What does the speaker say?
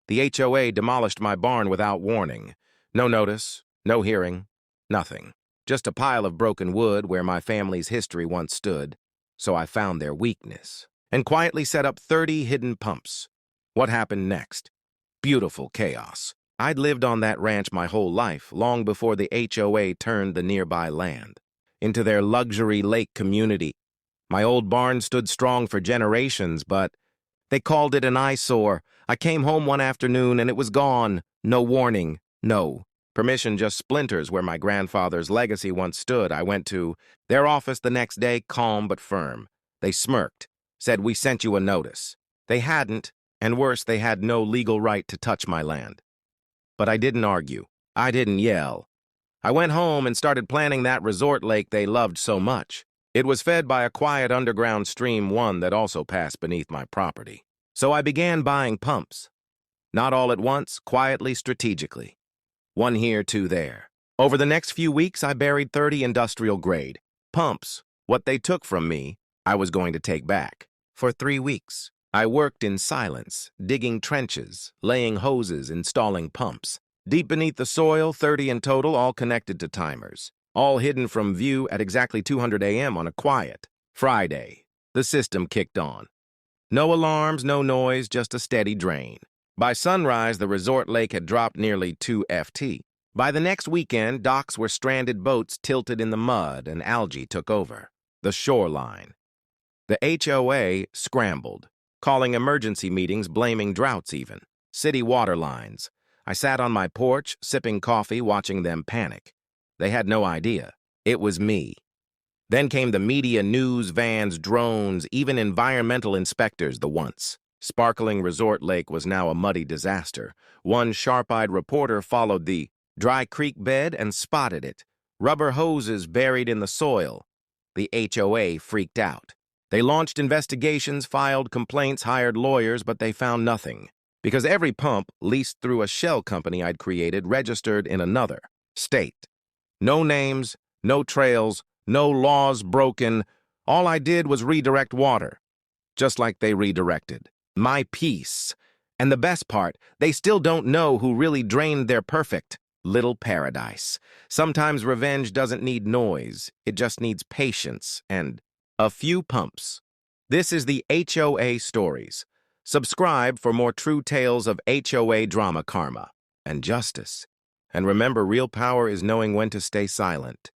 The HOA demolished my barn without warning. No notice, no hearing, nothing. Just a pile of broken wood where my family's history once stood. So I found their weakness and quietly set up 30 hidden pumps. What happened next? Beautiful chaos. I'd lived on that ranch my whole life, long before the HOA turned the nearby land into their luxury lake community. My old barn stood strong for generations, but they called it an eyesore. I came home one afternoon and it was gone. No warning, no permission, just splinters where my grandfather's legacy once stood. I went to their office the next day, calm but firm. They smirked, said, "We sent you a notice." They hadn't, and worse, they had no legal right to touch my land. But I didn't argue. I didn't yell. I went home and started planning that resort lake they loved so much. It was fed by a quiet underground stream, one that also passed beneath my property. So I began buying pumps. Not all at once, quietly, strategically. One here, two there. Over the next few weeks, I buried 30 industrial-grade pumps. What they took from me, I was going to take back. For 3 weeks, I worked in silence, digging trenches, laying hoses, installing pumps. Deep beneath the soil, 30 in total, all connected to timers. All hidden from view at exactly 200 a.m. on a quiet Friday. The system kicked on. No alarms, no noise, just a steady drain. By sunrise, the resort lake had dropped nearly 2 FT. By the next weekend, docks were stranded boats tilted in the mud and algae took over the shoreline. The HOA scrambled, calling emergency meetings, blaming droughts even. City water lines. I sat on my porch, sipping coffee, watching them panic. They had no idea. It was me. Then came the media, news vans, drones, even environmental inspectors. The once sparkling resort lake was now a muddy disaster. One sharp-eyed reporter followed the dry creek bed and spotted it. Rubber hoses buried in the soil. The HOA freaked out. They launched investigations, filed complaints, hired lawyers, but they found nothing. Because every pump, leased through a shell company I'd created, registered in another state. No names, no trails, no laws broken. All I did was redirect water, just like they redirected my peace. And the best part, they still don't know who really drained their perfect little paradise. Sometimes revenge doesn't need noise. It just needs patience and a few pumps. This is the HOA Stories. Subscribe for more true tales of HOA drama, karma, and justice. And remember, real power is knowing when to stay silent.